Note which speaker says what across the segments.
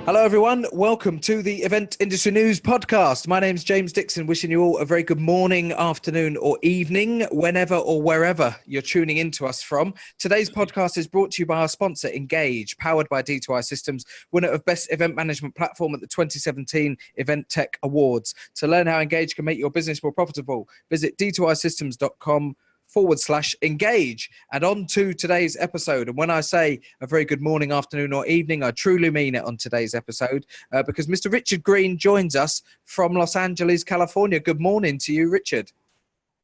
Speaker 1: Hello, everyone. Welcome to the Event Industry News podcast. My name's James Dickson, wishing you all a very good morning, afternoon, or evening, whenever or wherever you're tuning in to us from. Today's podcast is brought to you by our sponsor, Engage, powered by D2I Systems, winner of Best Event Management Platform at the 2017 Event Tech Awards. To learn how Engage can make your business more profitable, visit d2isystems.com/engage. And on to today's episode. And when I say a very good morning, afternoon, or evening, I truly mean it on today's episode because Mr. Richard Green joins us from Los Angeles, California. Good morning to you, Richard.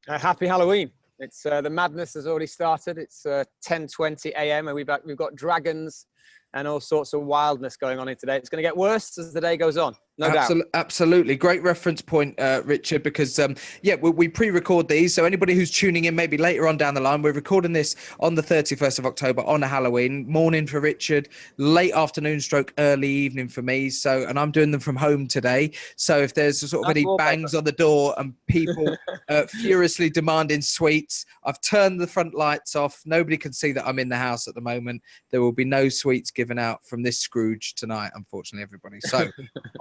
Speaker 2: Happy Halloween. It's the madness has already started. It's 10:20 a.m. and we've got dragons and all sorts of wildness going on here today. It's going to get worse as the day goes on. No doubt.
Speaker 1: Absolutely. Great reference point, Richard, because, we pre-record these. So anybody who's tuning in maybe later on down the line, we're recording this on the 31st of October on a Halloween. Morning for Richard, late afternoon stroke early evening for me. So, and I'm doing them from home today. So if there's sort of any bangs on the door and people furiously demanding sweets, I've turned the front lights off. Nobody can see that I'm in the house at the moment. There will be no sweets given out from this Scrooge tonight, unfortunately, everybody. So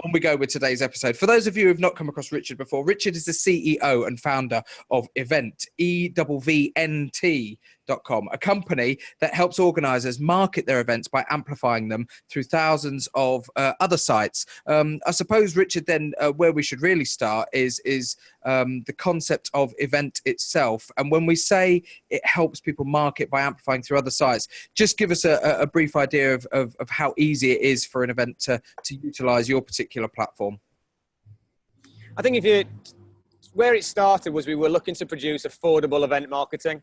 Speaker 1: on we go with today's episode. For those of you who have not come across Richard before, Richard is the CEO and founder of Evvnt, EVVNT.com, a company that helps organizers market their events by amplifying them through thousands of other sites. I suppose, Richard, then where we should really start is the concept of event itself. And when we say it helps people market by amplifying through other sites, just give us a brief idea of how easy it is for an event to utilize your particular platform.
Speaker 2: I think where it started was we were looking to produce affordable event marketing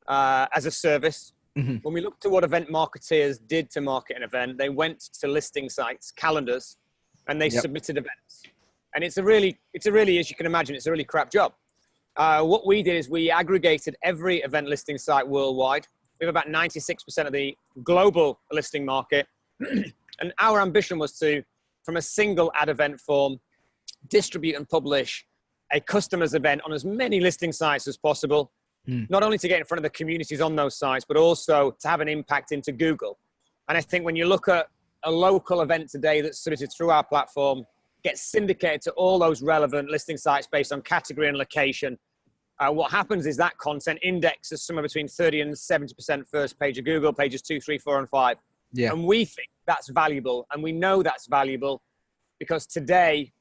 Speaker 2: as a service. Mm-hmm. When we looked at what event marketeers did to market an event, they went to listing sites, calendars, and they submitted events. And it's a really, as you can imagine, it's a really crap job. What we did is we aggregated every event listing site worldwide. We have about 96% of the global listing market. And our ambition was to, from a single ad event form, distribute and publish a customer's event on as many listing sites as possible, not only to get in front of the communities on those sites, but also to have an impact into Google. And I think when you look at a local event today that's submitted through our platform, gets syndicated to all those relevant listing sites based on category and location, what happens is that content indexes somewhere between 30 and 70% first page of Google, pages 2, 3, 4, and 5. Yeah. And we think that's valuable. And we know that's valuable because today,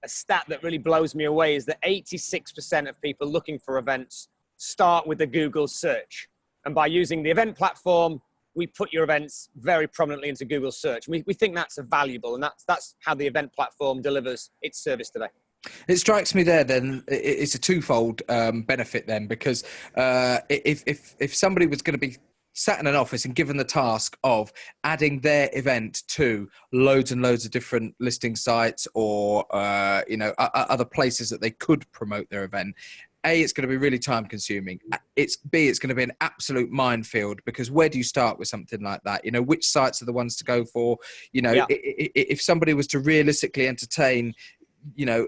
Speaker 2: a stat that really blows me away is that 86% of people looking for events start with a Google search. And by using the event platform, we put your events very prominently into Google search. We think that's valuable, and that's how the event platform delivers its service today.
Speaker 1: It strikes me there then it's a twofold benefit then, because if somebody was going to be sat in an office and given the task of adding their event to loads and loads of different listing sites or other places that they could promote their event, A, it's going to be really time consuming. It's going to be an absolute minefield, because where do you start with something like that? You know, which sites are the ones to go for? You know, if somebody was to realistically entertain, you know,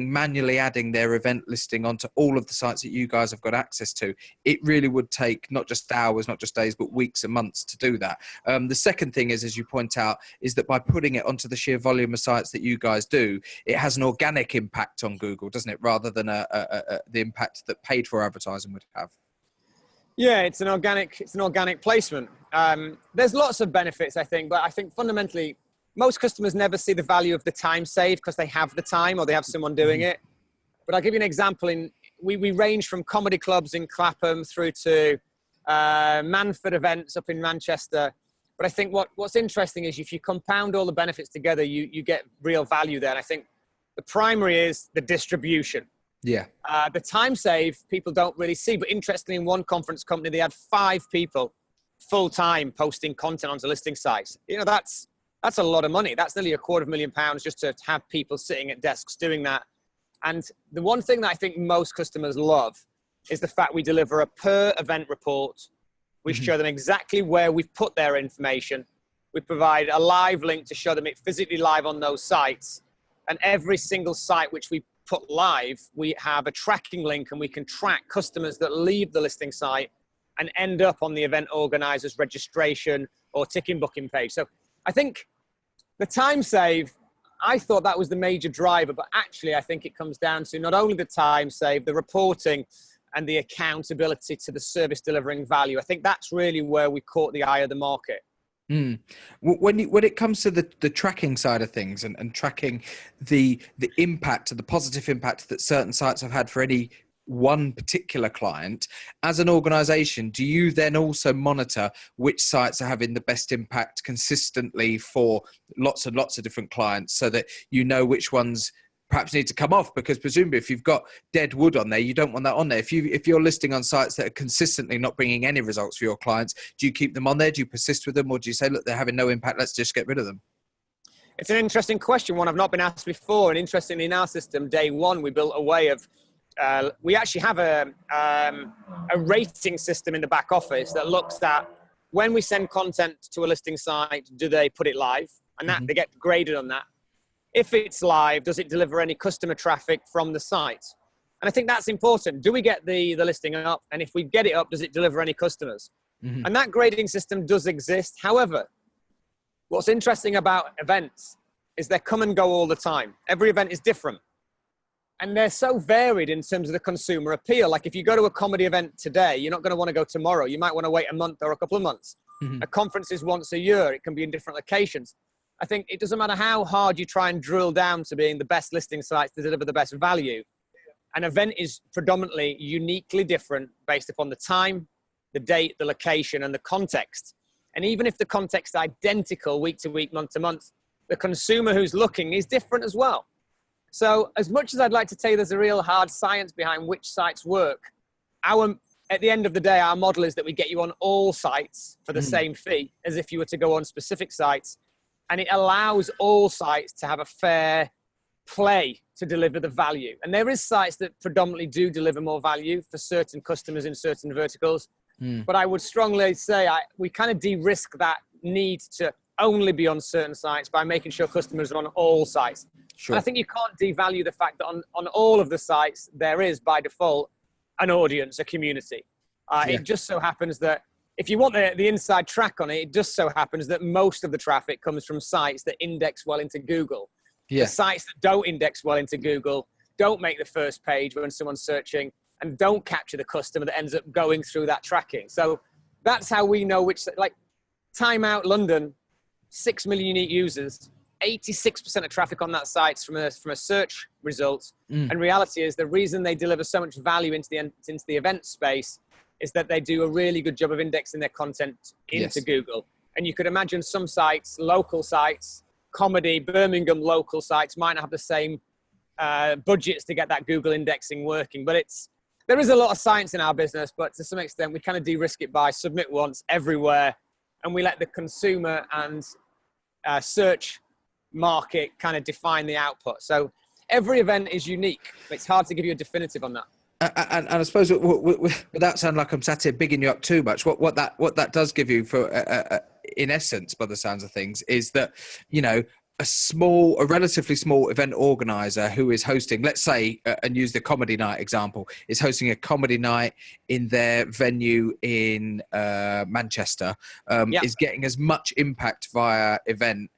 Speaker 1: manually adding their event listing onto all of the sites that you guys have got access to, it really would take not just hours, not just days, but weeks and months to do that. The second thing is, as you point out, is that by putting it onto the sheer volume of sites that you guys do, it has an organic impact on Google, doesn't it? Rather than the impact that paid for advertising would have.
Speaker 2: Yeah, it's an organic placement. There's lots of benefits, I think, but I think fundamentally, most customers never see the value of the time saved because they have the time or they have someone doing it. But I'll give you an example. We range from comedy clubs in Clapham through to Manford events up in Manchester. But I think what's interesting is if you compound all the benefits together, you get real value there. And I think the primary is the distribution. Yeah. The time save, people don't really see. But interestingly, in one conference company, they had 5 people full-time posting content onto listing sites. You know, that's a lot of money. That's nearly £250,000 just to have people sitting at desks doing that. And the one thing that I think most customers love is the fact we deliver a per event report. We show them exactly where we've put their information. We provide a live link to show them it physically live on those sites. And every single site which we put live, we have a tracking link, and we can track customers that leave the listing site and end up on the event organizer's registration or ticking booking page. So I think The time save, I thought that was the major driver, but actually I think it comes down to not only the time save, the reporting and the accountability to the service delivering value. I think that's really where we caught the eye of the market.
Speaker 1: Mm. When it comes to the tracking side of things and tracking the impact, the positive impact that certain sites have had for any one particular client, as an organization, do you then also monitor which sites are having the best impact consistently for lots and lots of different clients, so that you know which ones perhaps need to come off? Because presumably if you've got dead wood on there, you don't want that on there. If you're listing on sites that are consistently not bringing any results for your clients, do you keep them on there? Do you persist with them? Or do you say, look, they're having no impact, let's just get rid of them?
Speaker 2: It's an interesting question, one I've not been asked before. And interestingly, in our system, day one, we built a way of, we actually have a rating system in the back office that looks at when we send content to a listing site, do they put it live? And that they get graded on that. If it's live, does it deliver any customer traffic from the site? And I think that's important. Do we get the listing up? And if we get it up, does it deliver any customers? And that grading system does exist. However, what's interesting about events is they come and go all the time. Every event is different. And they're so varied in terms of the consumer appeal. Like if you go to a comedy event today, you're not going to want to go tomorrow. You might want to wait a month or a couple of months. A conference is once a year. It can be in different locations. I think it doesn't matter how hard you try and drill down to being the best listing sites to deliver the best value. An event is predominantly uniquely different based upon the time, the date, the location, and the context. And even if the context is identical week to week, month to month, the consumer who's looking is different as well. So as much as I'd like to tell you there's a real hard science behind which sites work, at the end of the day, our model is that we get you on all sites for the same fee as if you were to go on specific sites. And it allows all sites to have a fair play to deliver the value. And there is sites that predominantly do deliver more value for certain customers in certain verticals. But I would strongly say we kind of de-risk that need to only be on certain sites by making sure customers are on all sites. Sure. I think you can't devalue the fact that on all of the sites, there is by default an audience, a community. It just so happens that if you want the inside track on it, it just so happens that most of the traffic comes from sites that index well into Google. The sites that don't index well into Google don't make the first page when someone's searching and don't capture the customer that ends up going through that tracking. So that's how we know which, like Time Out London, 6 million unique users, 86% of traffic on that site's from a search result. And reality is the reason they deliver so much value into the event space is that they do a really good job of indexing their content into Google. And you could imagine some sites, local sites, comedy, Birmingham local sites might not have the same budgets to get that Google indexing working. But there is a lot of science in our business, but to some extent we kind of de-risk it by submit once everywhere. And we let the consumer and search market kind of define the output. So every event is unique. It's hard to give you a definitive on that.
Speaker 1: And I suppose without sounding like I'm sat here bigging you up too much, what that does give you for in essence, by the sounds of things, is that, you know, a relatively small event organizer who is hosting, let's say, and use the comedy night example, is hosting a comedy night in their venue in Manchester, is getting as much impact via event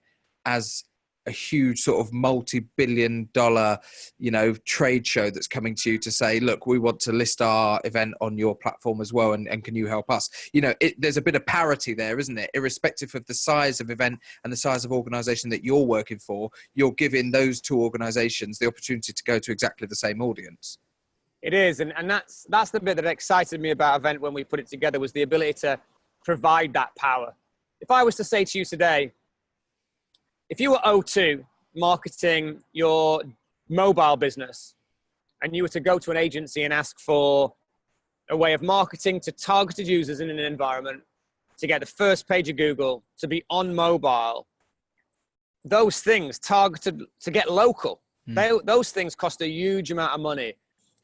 Speaker 1: as a huge sort of multi-billion-dollar, you know, trade show that's coming to you to say, look, we want to list our event on your platform as well, and can you help us? You know, there's a bit of parity there, isn't it? Irrespective of the size of event and the size of organization that you're working for, you're giving those two organizations the opportunity to go to exactly the same audience.
Speaker 2: It is, and that's the bit that excited me about event when we put it together, was the ability to provide that power. If I was to say to you today, if you were O2 marketing your mobile business and you were to go to an agency and ask for a way of marketing to targeted users in an environment to get the first page of Google, to be on mobile, those things targeted to get local, those things cost a huge amount of money.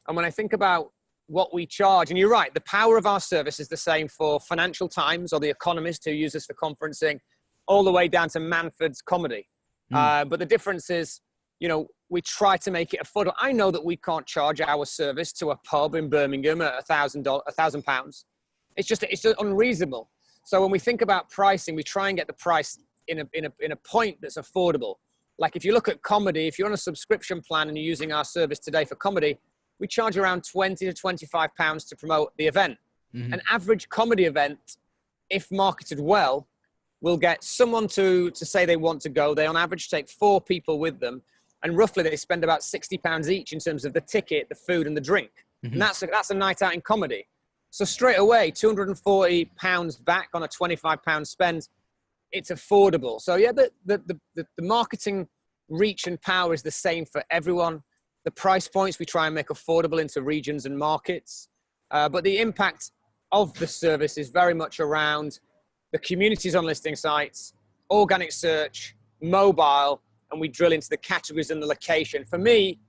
Speaker 2: And when I think about what we charge, and you're right, the power of our service is the same for Financial Times or The Economist who use us for conferencing, all the way down to Manford's comedy. But the difference is, you know, we try to make it affordable. I know that we can't charge our service to a pub in Birmingham at £1,000. It's just unreasonable. So when we think about pricing, we try and get the price in a point that's affordable. Like if you look at comedy, if you're on a subscription plan and you're using our service today for comedy, we charge around 20 to 25 pounds to promote the event. Mm-hmm. An average comedy event, if marketed well, will get someone to say they want to go. They on average take 4 people with them, and roughly they spend about 60 pounds each in terms of the ticket, the food and the drink. Mm-hmm. And that's a night out in comedy. So straight away, 240 pounds back on a 25 pound spend. It's affordable. So yeah, the marketing reach and power is the same for everyone. The price points we try and make affordable into regions and markets. But the impact of the service is very much around the communities on listing sites, organic search, mobile, and we drill into the categories and the location. For me,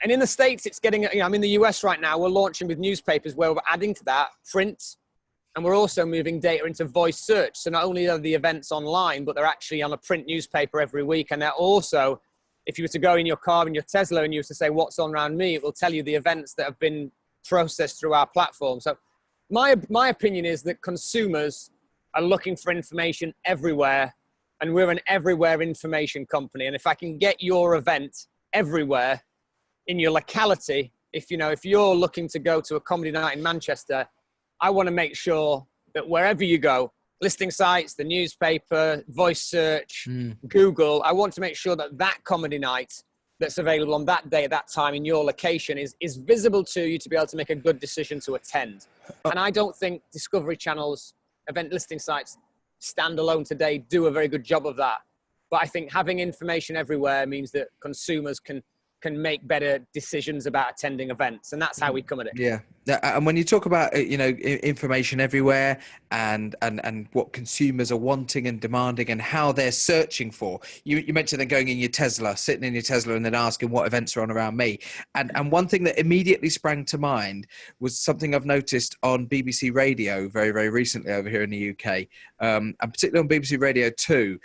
Speaker 2: and in the States, it's getting, I'm in the US right now, we're launching with newspapers where we're adding to that print, and we're also moving data into voice search. So not only are the events online, but they're actually on a print newspaper every week. And they're also, if you were to go in your car, in your Tesla, and you were to say, what's on around me, it will tell you the events that have been processed through our platform. So my opinion is that consumers are looking for information everywhere, and we're an everywhere information company. And if I can get your event everywhere in your locality, if you're looking to go to a comedy night in Manchester, I want to make sure that wherever you go, listing sites, the newspaper, voice search, Google, I want to make sure that comedy night that's available on that day at that time in your location is visible to you to be able to make a good decision to attend. And I don't think Discovery Channel's event listing sites standalone today do a very good job of that. But I think having information everywhere means that consumers can make better decisions about attending events, and that's how we come at it.
Speaker 1: Yeah. And when you talk about information everywhere and what consumers are wanting and demanding and how they're searching for, you mentioned then going in your Tesla, sitting in your Tesla and then asking what events are on around me. And one thing that immediately sprang to mind was something I've noticed on BBC Radio very, very recently over here in the UK, and particularly on BBC Radio 2,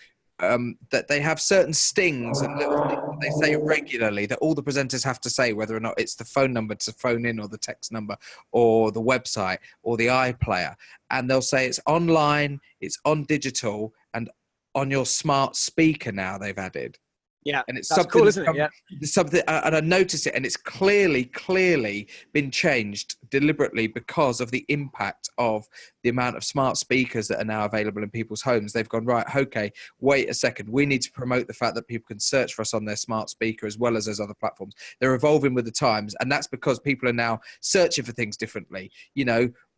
Speaker 1: that they have certain stings and little things that they say regularly that all the presenters have to say, whether or not it's the phone number to phone in or the text number or the website or the iPlayer. And they'll say it's online, it's on digital, and on your smart speaker now they've added.
Speaker 2: Yeah,
Speaker 1: and it's
Speaker 2: that's
Speaker 1: something
Speaker 2: cool, isn't it? Yeah,
Speaker 1: something, and I noticed it, and it's clearly been changed deliberately because of the impact of the amount of smart speakers that are now available in people's homes. They've gone, right, okay, wait a second, we need to promote the fact that people can search for us on their smart speaker as well as those other platforms. They're evolving with the times, and that's because people are now searching for things differently.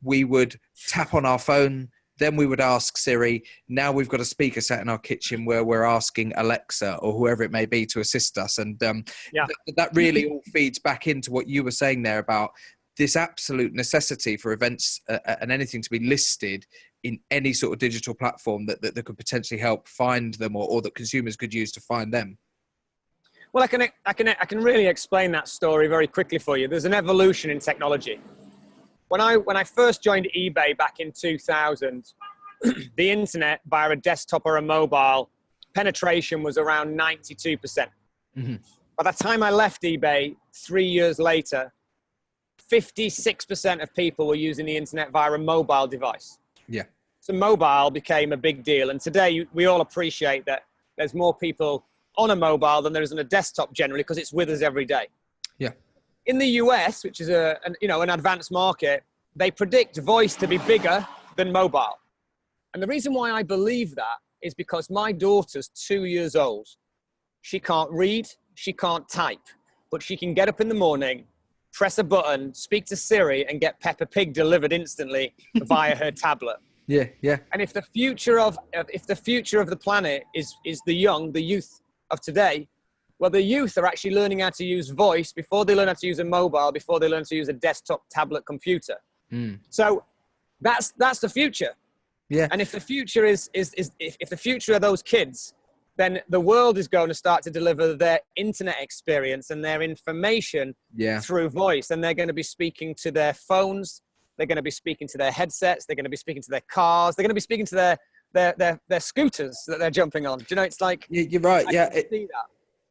Speaker 1: We would tap on our phone, then we would ask Siri. Now we've got a speaker set in our kitchen where we're asking Alexa or whoever it may be to assist us. And that really all feeds back into what you were saying there about this absolute necessity for events and anything to be listed in any sort of digital platform that could potentially help find them or that consumers could use to find them.
Speaker 2: Well, I can really explain that story very quickly for you. There's an evolution in technology. When I first joined eBay back in 2000, the internet via a desktop or a mobile penetration was around 92%. Mm-hmm. By the time I left eBay 3 years later, 56% of people were using the internet via a mobile device.
Speaker 1: Yeah.
Speaker 2: So mobile became a big deal. And today we all appreciate that there's more people on a mobile than there is on a desktop generally because it's with us every day.
Speaker 1: Yeah.
Speaker 2: In the US, which is an advanced market, they predict voice to be bigger than mobile. And the reason why I believe that is because my daughter's 2 years old. She can't read, she can't type, but she can get up in the morning, press a button, speak to Siri, and get Peppa Pig delivered instantly via her tablet.
Speaker 1: Yeah, yeah.
Speaker 2: And if the future of the planet is the youth of today, well, the youth are actually learning how to use voice before they learn how to use a mobile, before they learn to use a desktop, tablet, computer. So that's the future.
Speaker 1: Yeah.
Speaker 2: And if the future if the future are those kids, then the world is going to start to deliver their internet experience and their information through voice. And they're going to be speaking to their phones. They're going to be speaking to their headsets. They're going to be speaking to their cars. They're going to be speaking to their scooters that they're jumping on. Do you know, it's like...
Speaker 1: You're right,
Speaker 2: I can see that.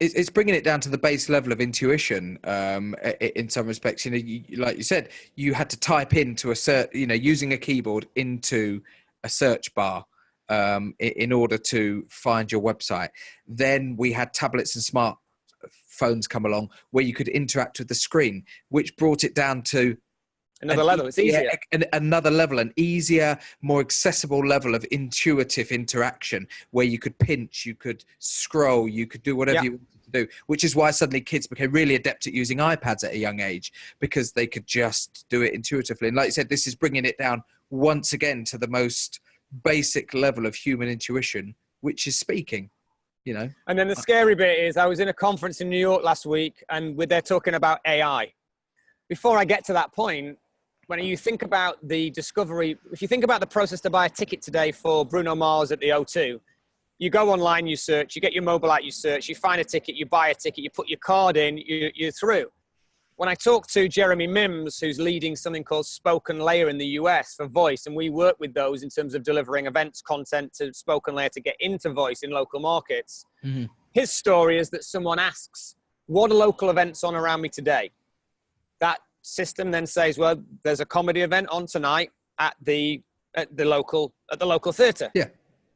Speaker 1: It's bringing it down to the base level of intuition. In some respects, like you said, you had to type into using a keyboard into a search bar. in order to find your website. Then we had tablets and smart phones come along where you could interact with the screen, which brought it down to
Speaker 2: another level. It's easier.
Speaker 1: Another level, an easier, more accessible level of intuitive interaction where you could pinch, you could scroll, you could do whatever you wanted to do, which is why suddenly kids became really adept at using iPads at a young age, because they could just do it intuitively. And like you said, this is bringing it down once again to the most basic level of human intuition, which is speaking. You know?
Speaker 2: And then the scary bit is I was in a conference in New York last week and they're talking about AI. Before I get to that point, when you think about the discovery, if you think about the process to buy a ticket today for Bruno Mars at the O2, you go online, you search, you get your mobile out, you search, you find a ticket, you buy a ticket, you put your card in, you're through. When I talked to Jeremy Mims, who's leading something called Spoken Layer in the US for voice, and we work with those in terms of delivering events content to Spoken Layer to get into voice in local markets. Mm-hmm. His story is that someone asks, what are local events on around me today? That system then says, well, there's a comedy event on tonight at the local theatre.
Speaker 1: Yeah.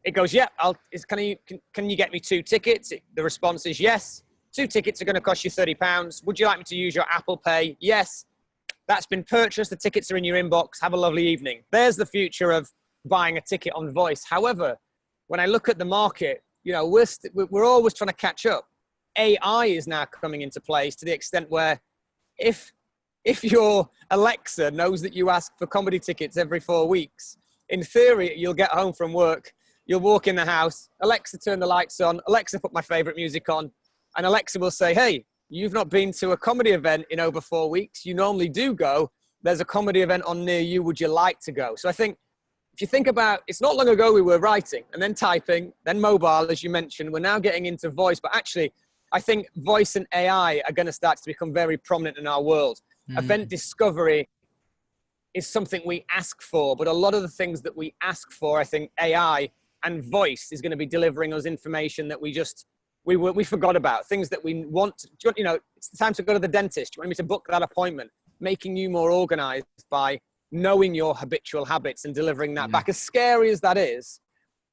Speaker 2: It goes, yeah, can you get me 2 tickets? The response is yes. 2 tickets are going to cost you £30. Would you like me to use your Apple Pay? Yes. That's been purchased. The tickets are in your inbox. Have a lovely evening. There's the future of buying a ticket on voice. However, when I look at the market, you know, we're always trying to catch up. AI is now coming into place to the extent where if your Alexa knows that you ask for comedy tickets every 4 weeks, in theory, you'll get home from work, you'll walk in the house, Alexa, turn the lights on, Alexa, put my favorite music on, and Alexa will say, hey, you've not been to a comedy event in over 4 weeks. You normally do go. There's a comedy event on near you. Would you like to go? So I think if you think about, it's not long ago we were writing and then typing, then mobile, as you mentioned. We're now getting into voice. But actually, I think voice and AI are going to start to become very prominent in our world. Event discovery is something we ask for. But a lot of the things that we ask for, I think AI and voice is going to be delivering us information that we forgot about, things that we want. You know, it's time to go to the dentist. Do you want me to book that appointment? Making you more organized by knowing your habitual habits and delivering that back. As scary as that is,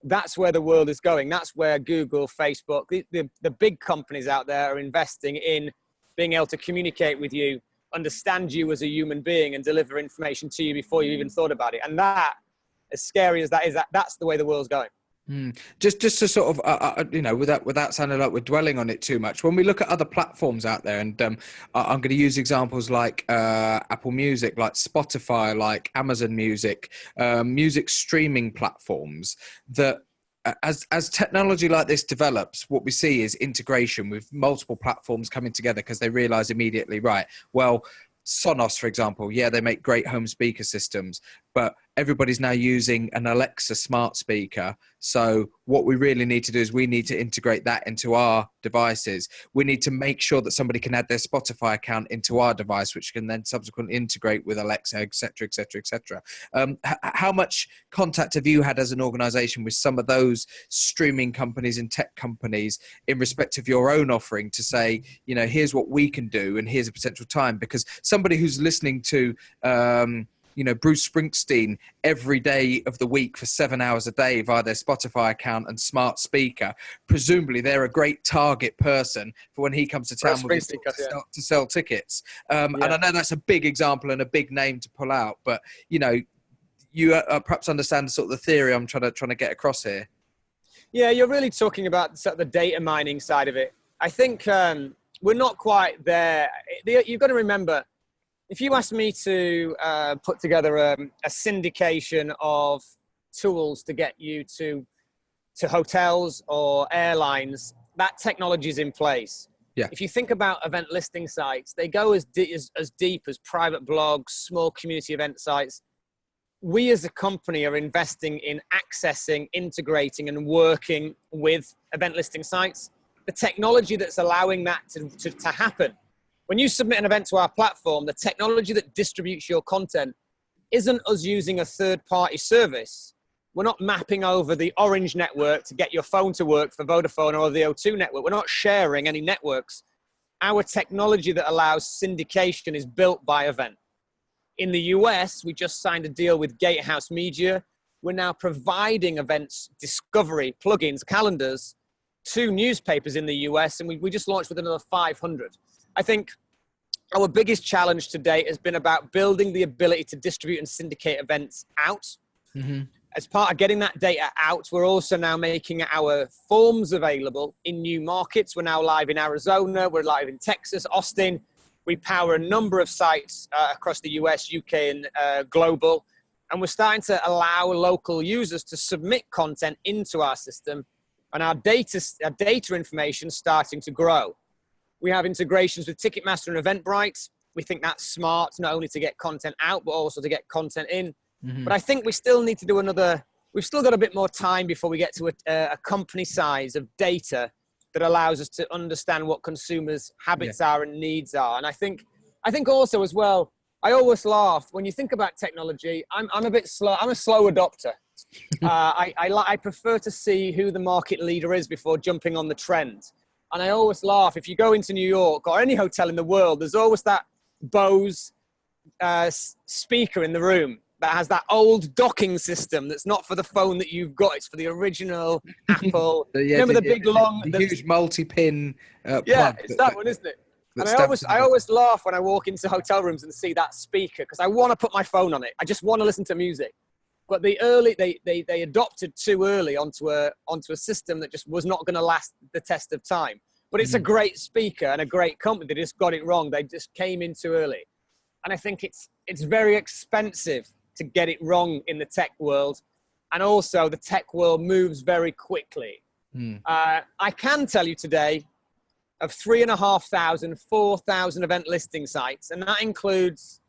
Speaker 2: that's where the world is going. That's where Google, Facebook, the big companies out there are investing in being able to communicate with you, understand you as a human being, and deliver information to you before you even thought about it. And that, as scary as that is, that's the way the world's going.
Speaker 1: Just to sort of, you know, without sounding like we're dwelling on it too much, when we look at other platforms out there, and I'm going to use examples like Apple Music, like Spotify, like Amazon Music, music streaming platforms, that as technology like this develops, what we see is integration with multiple platforms coming together because they realize immediately, right, well, Sonos, for example, yeah, they make great home speaker systems, but everybody's now using an Alexa smart speaker. So what we really need to do is we need to integrate that into our devices. We need to make sure that somebody can add their Spotify account into our device, which can then subsequently integrate with Alexa, et cetera, et cetera, et cetera. How much contact have you had as an organization with some of those streaming companies and tech companies in respect of your own offering to say, you know, here's what we can do and here's a potential time? Because somebody who's listening to, you know, Bruce Springsteen every day of the week for 7 hours a day via their Spotify account and smart speaker, presumably they're a great target person for when he comes to town to sell tickets. And I know that's a big example and a big name to pull out, but, you know, you perhaps understand sort of the theory I'm trying to get across here.
Speaker 2: Yeah, you're really talking about sort of the data mining side of it. I think we're not quite there. You've got to remember, if you asked me to put together a syndication of tools to get you to hotels or airlines, that technology is in place.
Speaker 1: Yeah.
Speaker 2: If you think about event listing sites, they go as deep as private blogs, small community event sites. We as a company are investing in accessing, integrating, and working with event listing sites. The technology that's allowing that to happen. When you submit an event to our platform, the technology that distributes your content isn't us using a third-party service. We're not mapping over the Orange network to get your phone to work for Vodafone or the O2 network. We're not sharing any networks. Our technology that allows syndication is built by Evvnt. In the US, we just signed a deal with Gatehouse Media, we're now providing events, discovery, plugins, calendars to newspapers in the US, and we just launched with another 500. I think our biggest challenge to date has been about building the ability to distribute and syndicate events out. As part of getting that data out, we're also now making our forms available in new markets. We're now live in Arizona, we're live in Texas, Austin. We power a number of sites across the US, UK, and global. And we're starting to allow local users to submit content into our system, and our data information is starting to grow. We have integrations with Ticketmaster and Eventbrite. We think that's smart, not only to get content out, but also to get content in. But I think we still need to do we've still got a bit more time before we get to a company size of data that allows us to understand what consumers' habits are and needs are. And I think also as well, I always laugh when you think about technology. I'm a bit slow. I'm a slow adopter. I prefer to see who the market leader is before jumping on the trend. And I always laugh, if you go into New York or any hotel in the world, there's always that Bose speaker in the room that has that old docking system that's not for the phone that you've got. It's for the original Apple. Remember the big long...
Speaker 1: The huge multi-pin plug.
Speaker 2: Yeah, it's that one, isn't it? And I always laugh when I walk into hotel rooms and see that speaker, because I want to put my phone on it. I just want to listen to music. But they adopted too early onto a system that just was not going to last the test of time. But it's a great speaker and a great company. They just got it wrong. They just came in too early. And I think it's very expensive to get it wrong in the tech world. And also the tech world moves very quickly. I can tell you today, of 3,500, 4,000 event listing sites, and that includes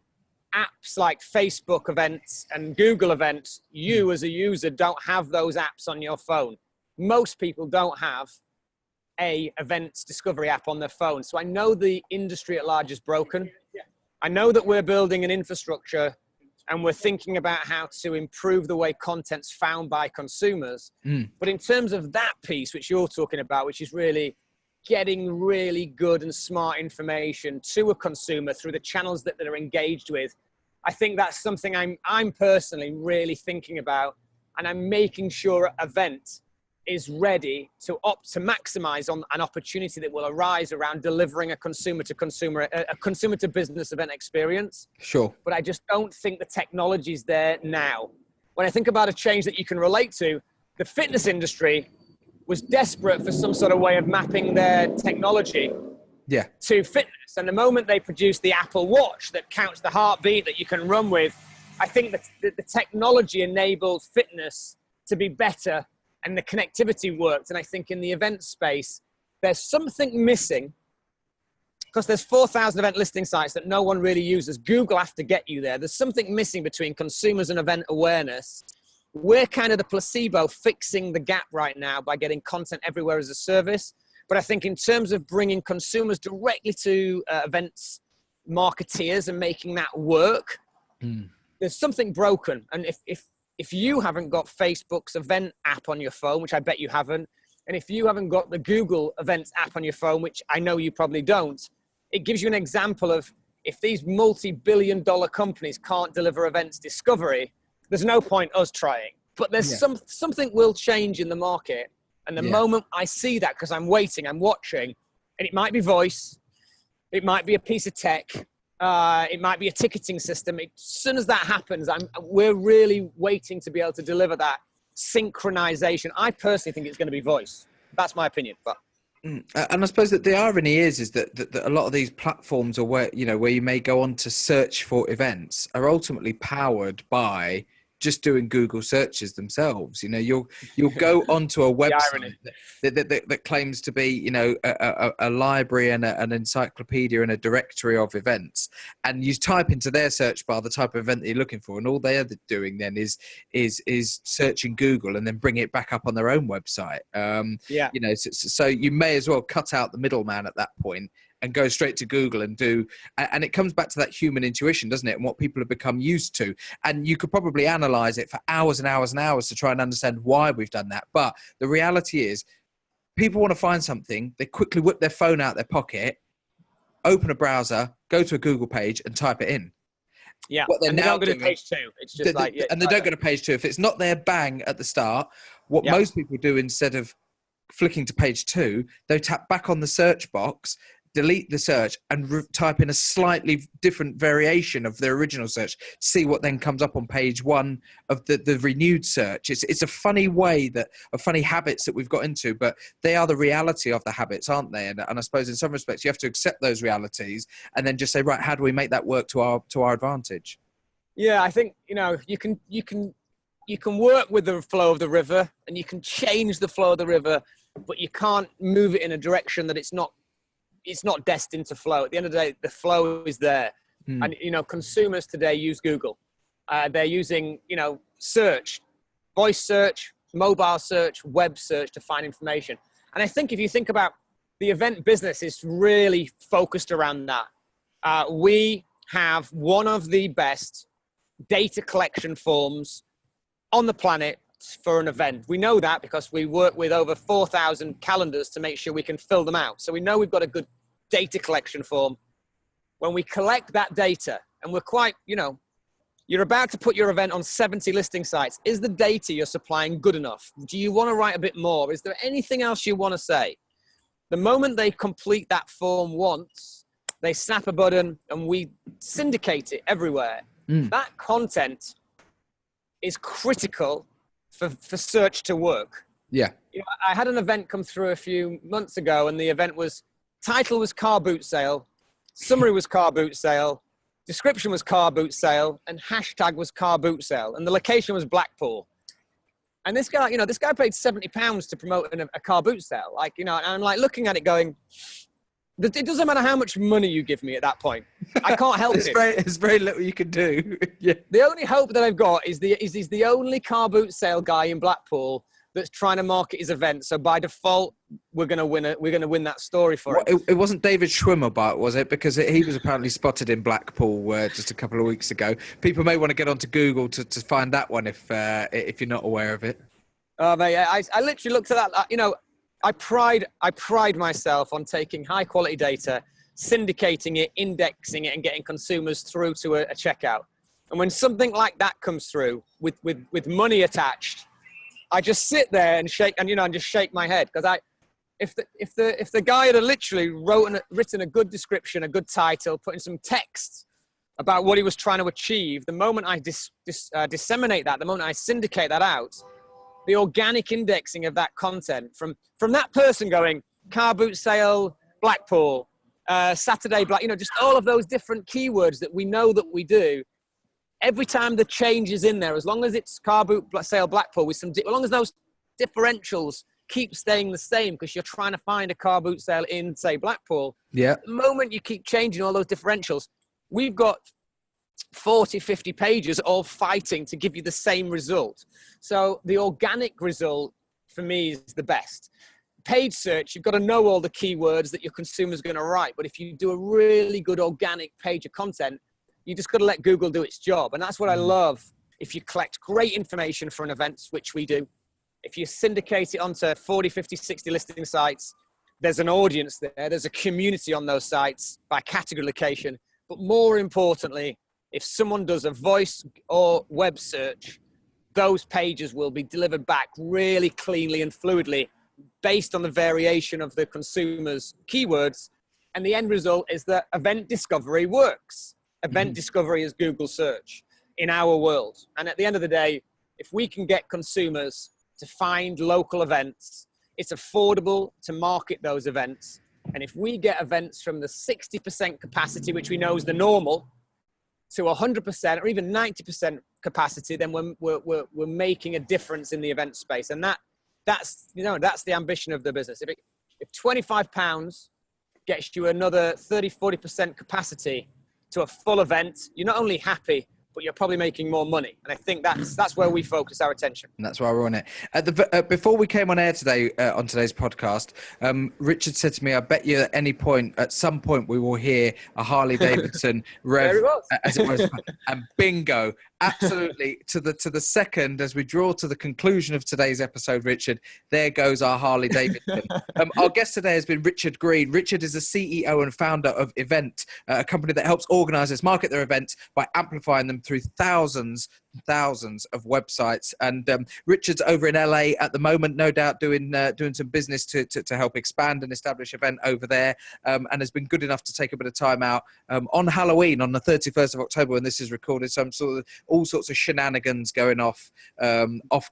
Speaker 2: apps like Facebook Events and Google Events. You as a user don't have those apps on your phone. Most people don't have a events discovery app on their phone. So I know the industry at large is broken. I know that we're building an infrastructure and we're thinking about how to improve the way content's found by consumers. But in terms of that piece, which you're talking about, which is really getting really good and smart information to a consumer through the channels that they're engaged with, I think that's something I'm personally really thinking about, and I'm making sure Evvnt is ready to maximize on an opportunity that will arise around delivering a consumer to business event experience.
Speaker 1: Sure.
Speaker 2: But I just don't think the technology's there now. When I think about a change that you can relate to, the fitness industry was desperate for some sort of way of mapping their technology to fitness. And the moment they produced the Apple Watch that counts the heartbeat that you can run with, I think that the technology enabled fitness to be better and the connectivity worked. And I think in the event space, there's something missing, because there's 4,000 event listing sites that no one really uses. Google have to get you there. There's something missing between consumers and event awareness. We're kind of the placebo fixing the gap right now by getting content everywhere as a service. But I think in terms of bringing consumers directly to events marketeers and making that work, there's something broken. And if you haven't got Facebook's event app on your phone, which I bet you haven't, and if you haven't got the Google Events app on your phone, which I know you probably don't, it gives you an example of, if these multi-billion-dollar companies can't deliver events discovery, there's no point us trying. But there's something will change in the market. And the moment I see that, because I'm waiting, I'm watching, and it might be voice, it might be a piece of tech, it might be a ticketing system. As soon as that happens, we're really waiting to be able to deliver that synchronization. I personally think it's going to be voice. That's my opinion. But
Speaker 1: and I suppose that the irony is that a lot of these platforms, or where you may go on to search for events, are ultimately powered by just doing Google searches themselves. You'll go onto a website that claims to be, a library and an encyclopedia and a directory of events, and you type into their search bar the type of event that you're looking for, and all they are doing then is searching Google and then bring it back up on their own website. So you may as well cut out the middleman at that point and go straight to Google and it comes back to that human intuition, doesn't it? And what people have become used to. And you could probably analyze it for hours and hours and hours to try and understand why we've done that. But the reality is, people want to find something, they quickly whip their phone out their pocket, open a browser, go to a Google page and type it in.
Speaker 2: Yeah,
Speaker 1: What they're
Speaker 2: and they
Speaker 1: now
Speaker 2: don't go to
Speaker 1: doing,
Speaker 2: page 2. It's just
Speaker 1: and they don't go to page 2. If it's not there bang at the start, what most people do, instead of flicking to page 2, they tap back on the search box, delete the search, and type in a slightly different variation of their original search. See what then comes up on page 1 of the renewed search. It's a funny way of funny habits that we've got into, but they are the reality of the habits, aren't they? And I suppose in some respects you have to accept those realities and then just say, right, how do we make that work to our advantage?
Speaker 2: Yeah, I think you can work with the flow of the river, and you can change the flow of the river, but you can't move it in a direction that it's not destined to flow. At the end of the day, the flow is there. And, consumers today use Google. They're using, search, voice search, mobile search, web search to find information. And I think if you think about the event business, is really focused around that. We have one of the best data collection forms on the planet for an event. We know that because we work with over 4,000 calendars to make sure we can fill them out. So we know we've got a good data collection form. When we collect that data, and we're quite, you're about to put your event on 70 listing sites. Is the data you're supplying good enough? Do you want to write a bit more? Is there anything else you want to say? The moment they complete that form once, they snap a button and we syndicate it everywhere. That content is critical for search to work.
Speaker 1: Yeah.
Speaker 2: I had an event come through a few months ago, and the event title was car boot sale, summary was car boot sale, description was car boot sale, and hashtag was car boot sale, and the location was Blackpool. And this guy paid £70 to promote a car boot sale. And I'm like looking at it going, it doesn't matter how much money you give me at that point. I can't help it.
Speaker 1: It's very little you can do. Yeah.
Speaker 2: The only hope that I've got is he's the only car boot sale guy in Blackpool that's trying to market his event. So by default, we're going to win that story for him.
Speaker 1: It wasn't David Schwimmer, was it? Because he was apparently spotted in Blackpool just a couple of weeks ago. People may want to get onto Google to find that one if you're not aware of it.
Speaker 2: Oh, mate, I literally looked at that. I pride myself on taking high quality data, syndicating it, indexing it, and getting consumers through to a checkout. And when something like that comes through with money attached, I just sit there and shake and just shake my head, because if the guy had literally written a good description, a good title, put in some text about what he was trying to achieve, the moment I disseminate that, the moment I syndicate that out, the organic indexing of that content from that person going car boot sale, Blackpool, Saturday, just all of those different keywords that we know that we do. Every time the change is in there, as long as it's car boot sale, Blackpool, as long as those differentials keep staying the same, because you're trying to find a car boot sale in, say, Blackpool.
Speaker 1: Yeah.
Speaker 2: The moment you keep changing all those differentials, we've got 40, 50 pages all fighting to give you the same result. So the organic result for me is the best. Paid search, you've got to know all the keywords that your consumer's going to write. But if you do a really good organic page of content, you just got to let Google do its job. And that's what I love. If you collect great information for an event, which we do, if you syndicate it onto 40, 50, 60 listing sites, there's an audience there. There's a community on those sites by category location. But more importantly, if someone does a voice or web search, those pages will be delivered back really cleanly and fluidly based on the variation of the consumer's keywords. And the end result is that event discovery works. Event discovery is Google search in our world. And at the end of the day, if we can get consumers to find local events, it's affordable to market those events. And if we get events from the 60% capacity, which we know is the normal, to 100% or even 90% capacity, then we're making a difference in the event space. And that's the ambition of the business. If £25 gets you another 30, 40% capacity to a full event, you're not only happy, but you're probably making more money. And I think that's where we focus our attention.
Speaker 1: And that's why we're on it. Before we came on air today, on today's podcast, Richard said to me, I bet you at some point we will hear a Harley Davidson rev,
Speaker 2: There it was.
Speaker 1: as it was, and bingo, Absolutely. To the second, as we draw to the conclusion of today's episode, Richard, there goes our Harley Davidson. Our guest today has been Richard Green. Richard is the CEO and founder of Evvnt, a company that helps organisers market their events by amplifying them through thousands of websites. And Richard's over in LA at the moment, no doubt doing some business to help expand and establish Evvnt over there, and has been good enough to take a bit of time out on Halloween on the 31st of October when this is recorded. Some sort of all sorts of shenanigans going off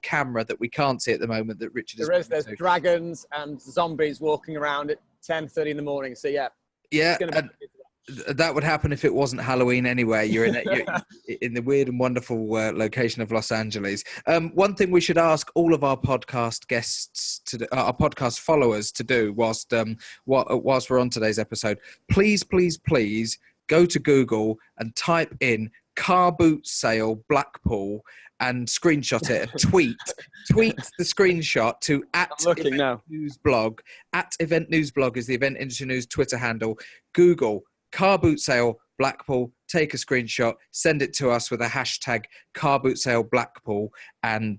Speaker 1: camera that we can't see at the moment that Richard is.
Speaker 2: There's dragons and zombies walking around at 10:30 in the morning. So yeah.
Speaker 1: That would happen if it wasn't Halloween anyway. You're in the weird and wonderful location of Los Angeles. One thing we should ask all of our podcast guests our podcast followers to do whilst we're on today's episode, please go to Google and type in car boot sale Blackpool and screenshot it. Tweet the screenshot to @Evvnt News Blog. @Evvnt News Blog is the Event Industry News Twitter handle. Google car boot sale Blackpool, take a screenshot, send it to us with a hashtag car boot sale Blackpool, and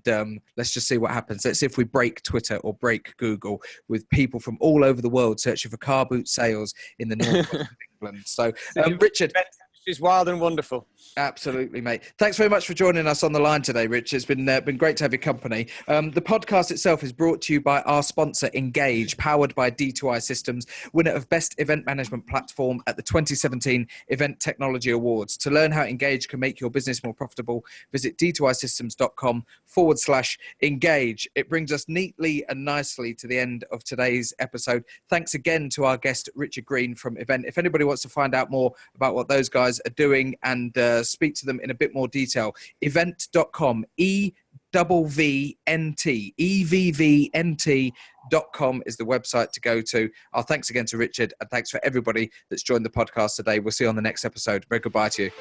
Speaker 1: let's just see what happens. Let's see if we break Twitter or break Google with people from all over the world searching for car boot sales in the north of England. So, Richard,
Speaker 2: is wild and wonderful.
Speaker 1: Absolutely, mate. Thanks very much for joining us on the line today, Rich. It's been great to have your company. The podcast itself is brought to you by our sponsor, Engage, powered by D2I Systems, winner of Best Event Management Platform at the 2017 Event Technology Awards. To learn how Engage can make your business more profitable, visit d2isystems.com/engage. It brings us neatly and nicely to the end of today's episode. Thanks again to our guest, Richard Green from Evvnt. If anybody wants to find out more about what those guys are doing and speak to them in a bit more detail, evvnt.com, evvnt.com is the website to go to. Our thanks again to Richard, and thanks for everybody that's joined the podcast today. We'll see you on the next episode. Very goodbye to you.